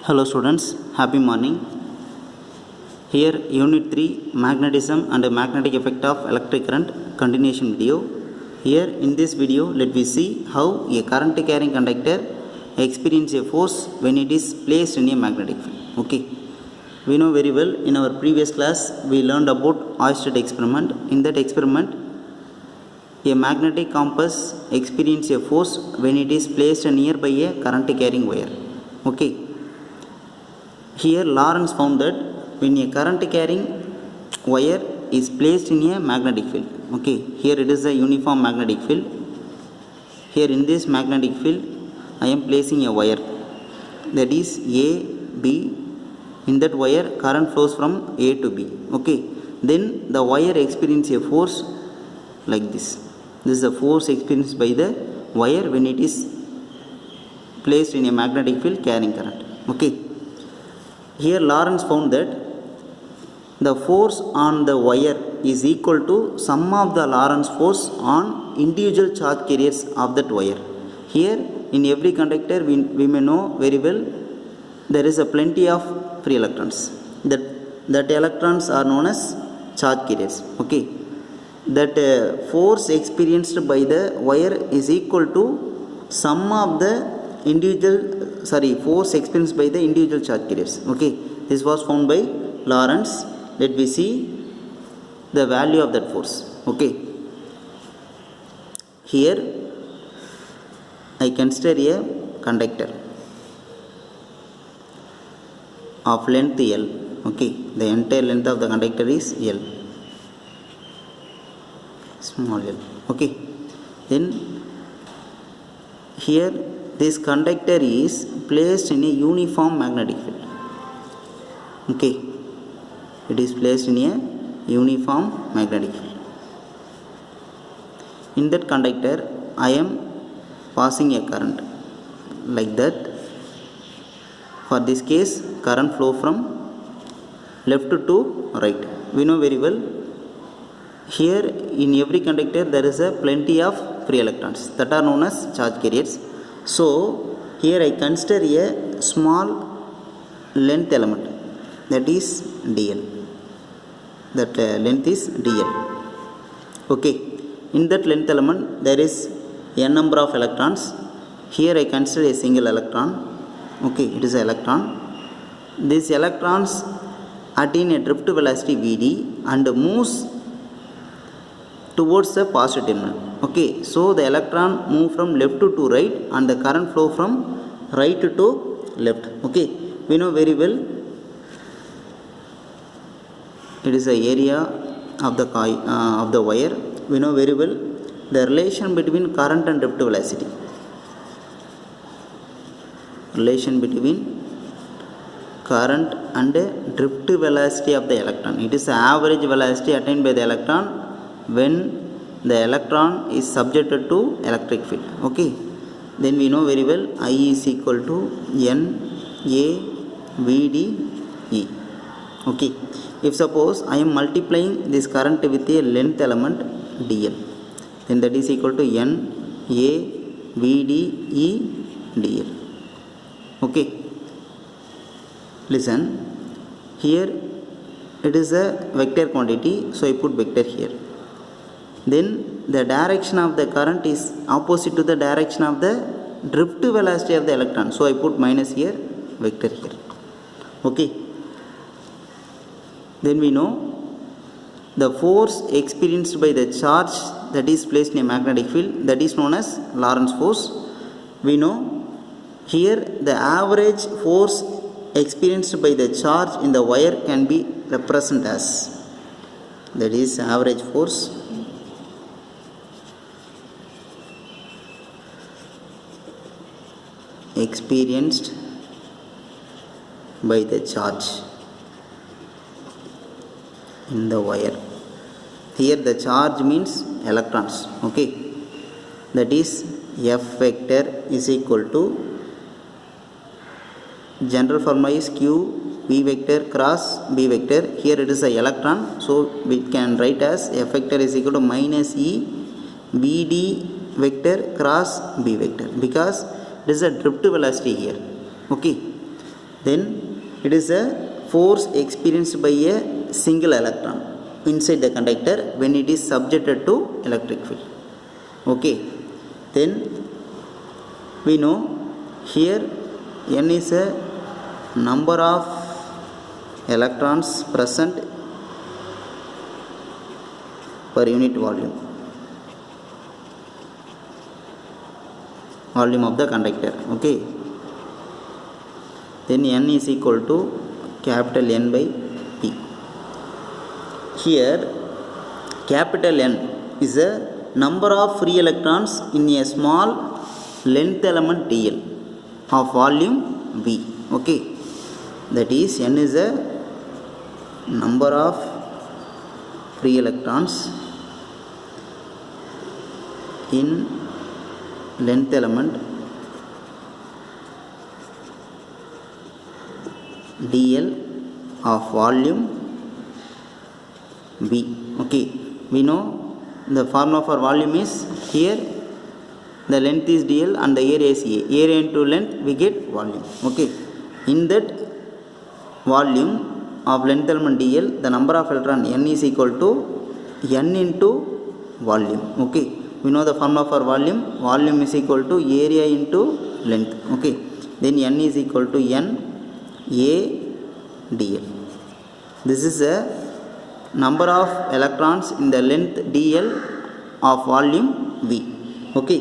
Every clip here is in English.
Hello students, happy morning. Here unit 3 magnetism and magnetic effect of electric current continuation video. Here in this video let me see how a current carrying conductor experience a force when it is placed in a magnetic field. Okay. We know very well in our previous class we learned about Oersted experiment. In that experiment a magnetic compass experience a force when it is placed nearby a current carrying wire. Okay. Here Lorentz found that when a current carrying wire is placed in a magnetic field, okay, here it is a uniform magnetic field. Here in this magnetic field I am placing a wire, that is A, B. In that wire current flows from A to B. Okay, then the wire experiences a force like this. This is the force experienced by the wire when it is placed in a magnetic field carrying current. Okay. Here Lorentz found that the force on the wire is equal to sum of the Lorentz force on individual charge carriers of that wire. Here in every conductor we may know very well there is a plenty of free electrons. That electrons are known as charge carriers. Okay. That force experienced by the wire is equal to sum of the force experienced by the individual charge carriers. Okay, this was found by Lorentz. Let me see the value of that force. Okay, here I consider a conductor of length L. Okay, the entire length of the conductor is L, small l. Okay, then here this conductor is placed in a uniform magnetic field. Okay, it is placed in a uniform magnetic field. In that conductor I am passing a current like that. For this case current flow from left to right. We know very well here in every conductor there is a plenty of free electrons that are known as charge carriers. So here I consider a small length element, that is dl. That length is dl. Okay, in that length element there is n number of electrons. Here I consider a single electron. Okay, it is an electron. These electrons attain a drift velocity Vd and moves towards the positive terminal. Okay, so the electron move from left to right and the current flow from right to left. Okay, we know very well it is the area of the coil of the wire. We know very well the relation between current and drift velocity. Relation between current and drift velocity of the electron. It is the average velocity attained by the electron when the electron is subjected to electric field. Okay, then we know very well I is equal to N A V D E. Okay, if suppose I am multiplying this current with a length element dl, then that is equal to N A V D E dl. Okay, listen, here it is a vector quantity, so I put vector here. Then the direction of the current is opposite to the direction of the drift velocity of the electron, so I put minus here, vector here. Okay, then we know the force experienced by the charge that is placed in a magnetic field, that is known as Lorentz force. We know here the average force experienced by the charge in the wire can be represented as, that is average force experienced by the charge in the wire. Here the charge means electrons. Okay, that is F vector is equal to, general formula is Q V vector cross B vector. Here it is a electron, so we can write as F vector is equal to minus E V D vector cross B vector, because it is a drift velocity here. Okay, then it is a force experienced by a single electron inside the conductor when it is subjected to electric field. Okay, then we know here n is a number of electrons present per unit volume of the conductor. Okay, then n is equal to capital N by P. Here capital N is a number of free electrons in a small length element dl of volume V. Okay, that is n is a number of free electrons in length element dl of volume V. Okay, we know the formula for volume is here the length is dl and the area is A. Area into length we get volume. Okay, in that volume of length element dl, the number of electron n is equal to n into volume. Okay, we know the formula for volume. Volume is equal to area into length. Okay, then n is equal to n A dl. This is a number of electrons in the length dl of volume V. Okay,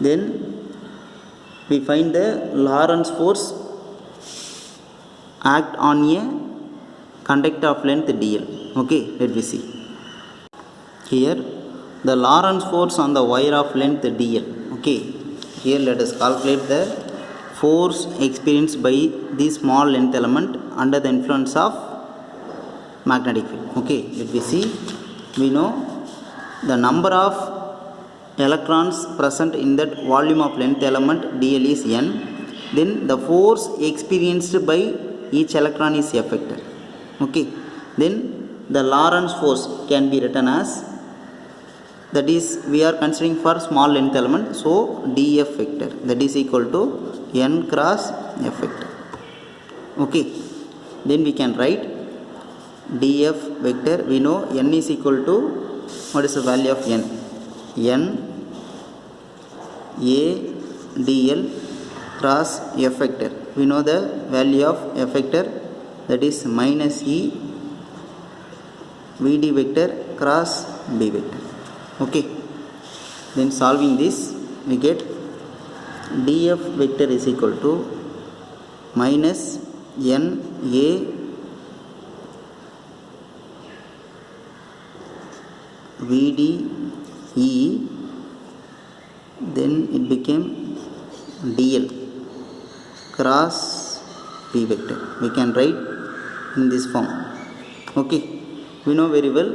then we find the Lorentz force act on a conductor of length dl. Okay, let me see. Here the Lorentz force on the wire of length dl. Okay, here let us calculate the force experienced by this small length element under the influence of magnetic field. Okay, let me see. We know the number of electrons present in that volume of length element dl is n. Then the force experienced by each electron is F vector. Okay, then the Lorentz force can be written as, that is we are considering for small length element, so df vector, that is equal to n cross f vector. Okay, then we can write df vector. We know n is equal to, what is the value of n? N A dl cross f vector. We know the value of f vector, that is minus E Vd vector cross B vector. Okay, then solving this we get df vector is equal to minus n A Vd E, then it became dl cross P vector. We can write in this form. Okay, we know very well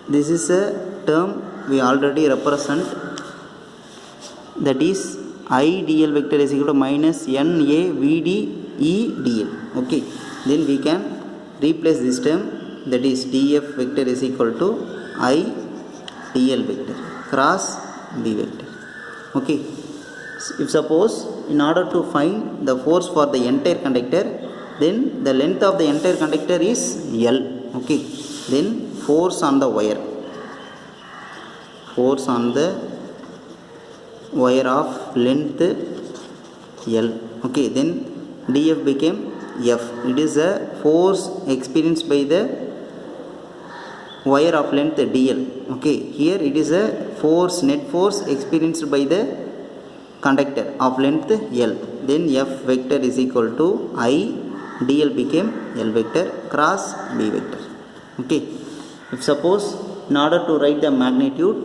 this is a term we already represent, that is I dl vector is equal to minus n A Vd E dl. Okay, then we can replace this term, that is df vector is equal to I dl vector cross B vector. Okay, if suppose in order to find the force for the entire conductor, then the length of the entire conductor is L. Okay, then force on the wire, force on the wire of length L. Okay, then df became F. It is a force experienced by the wire of length dl. Okay, here it is a force, net force experienced by the conductor of length L. Then F vector is equal to I dl became L vector cross B vector. Okay, if suppose in order to write the magnitude,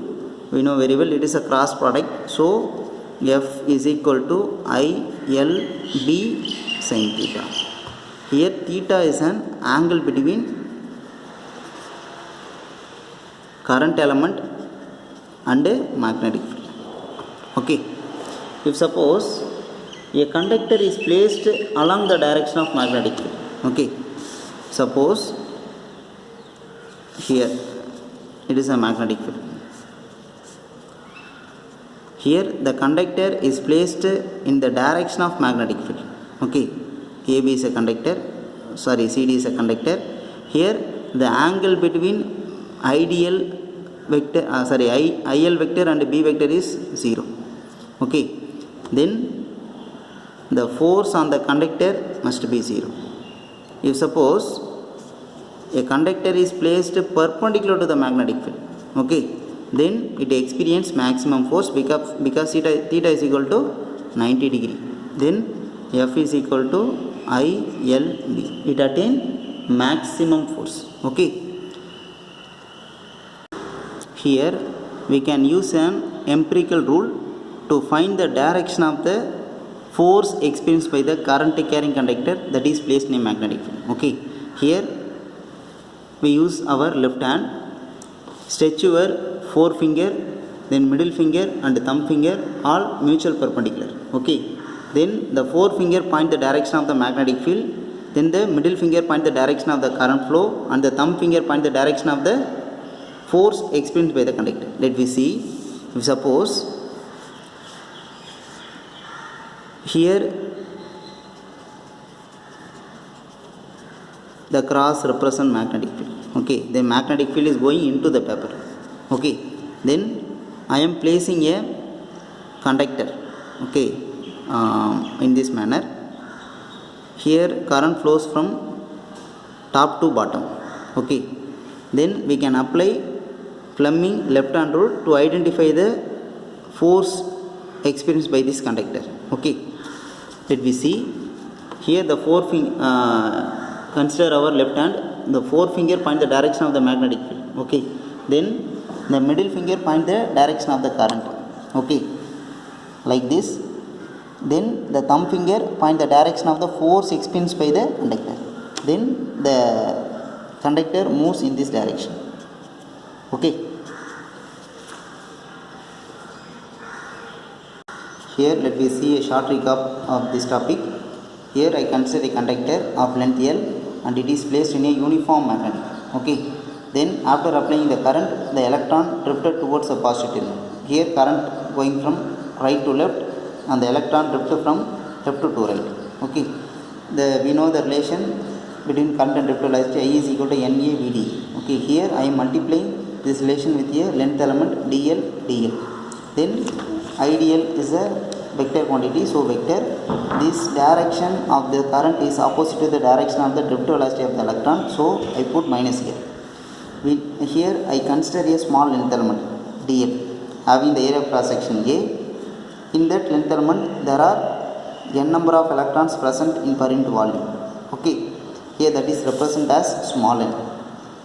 we know very well it is a cross product, so F is equal to I L B sin theta. Here theta is an angle between current element and a magnetic field. Okay, if suppose a conductor is placed along the direction of magnetic field. Okay, suppose here it is a magnetic field. Here the conductor is placed in the direction of magnetic field. Okay, AB is a conductor, sorry, CD is a conductor. Here the angle between ideal vector, IL vector and B vector is 0. Okay, then the force on the conductor must be 0. If suppose a conductor is placed perpendicular to the magnetic field, okay, then it experiences maximum force because theta is equal to 90 degree. Then F is equal to ILB. It attains maximum force. Okay. Here we can use an empirical rule to find the direction of the force experienced by the current carrying conductor that is placed in a magnetic field. Okay. Here we use our left hand, stretch your forefinger, then middle finger and thumb finger all mutual perpendicular. Okay. Then the forefinger point the direction of the magnetic field, then the middle finger point the direction of the current flow, and the thumb finger point the direction of the force experienced by the conductor. Let me see. If suppose here the cross represent magnetic field. Okay, the magnetic field is going into the paper. Okay, then I am placing a conductor. Okay, in this manner. Here current flows from top to bottom. Okay, then we can apply Fleming left hand rule to identify the force experienced by this conductor. Okay, let me see. Here the consider our left hand, the forefinger point the direction of the magnetic field. Okay, then the middle finger point the direction of the current. Okay, like this. Then the thumb finger point the direction of the force experienced by the conductor. Then the conductor moves in this direction. Okay. Here let me see a short recap of this topic. Here I consider a conductor of length L and it is placed in a uniform magnet. Okay. Then after applying the current, the electron drifted towards the positive terminal. Here current going from right to left and the electron drifted from left to right. Okay. We know the relation between current and drifted velocity I is equal to NA/VD. Okay. Here I am multiplying this relation with a length element dl. Then IDL is a vector quantity, so vector, this direction of the current is opposite to the direction of the drift velocity of the electron, so I put minus here. Here I consider a small length element dl having the area of cross section A. In that length element there are n number of electrons present in per unit volume. Okay, here that is represented as small n.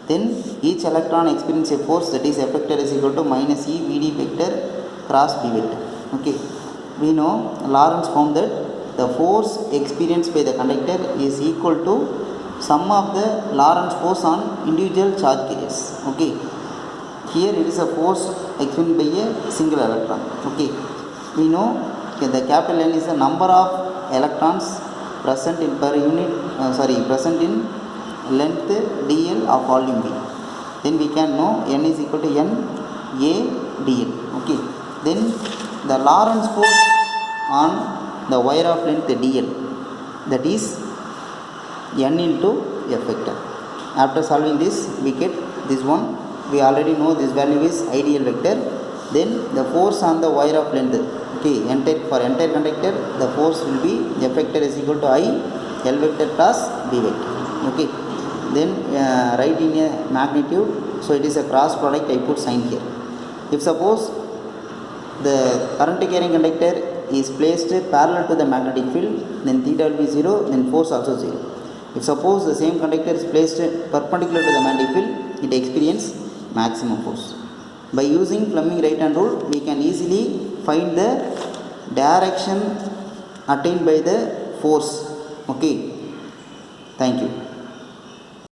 Then each electron experiences a force that is F vector is equal to minus E VD vector cross B vector. Okay, we know Lorentz found that the force experienced by the conductor is equal to sum of the Lorentz force on individual charge carriers. Okay, here it is a force experienced by a single electron. Okay, we know the capital N is the number of electrons present in per unit present in length dl of volume V. Then we can know N is equal to N A dl. Okay, then the Lorentz force on the wire of length dl, that is N into F vector. After solving this we get this one. We already know this value is ideal vector. Then the force on the wire of length, okay, for entire conductor the force will be F vector is equal to I L vector plus B vector. Okay, then write in a magnitude, so it is a cross product, I put sign here. If suppose the current carrying conductor is placed parallel to the magnetic field, then theta will be 0, then force also 0. If suppose the same conductor is placed perpendicular to the magnetic field, it experiences maximum force. By using Fleming right hand rule, we can easily find the direction attained by the force. Okay, thank you.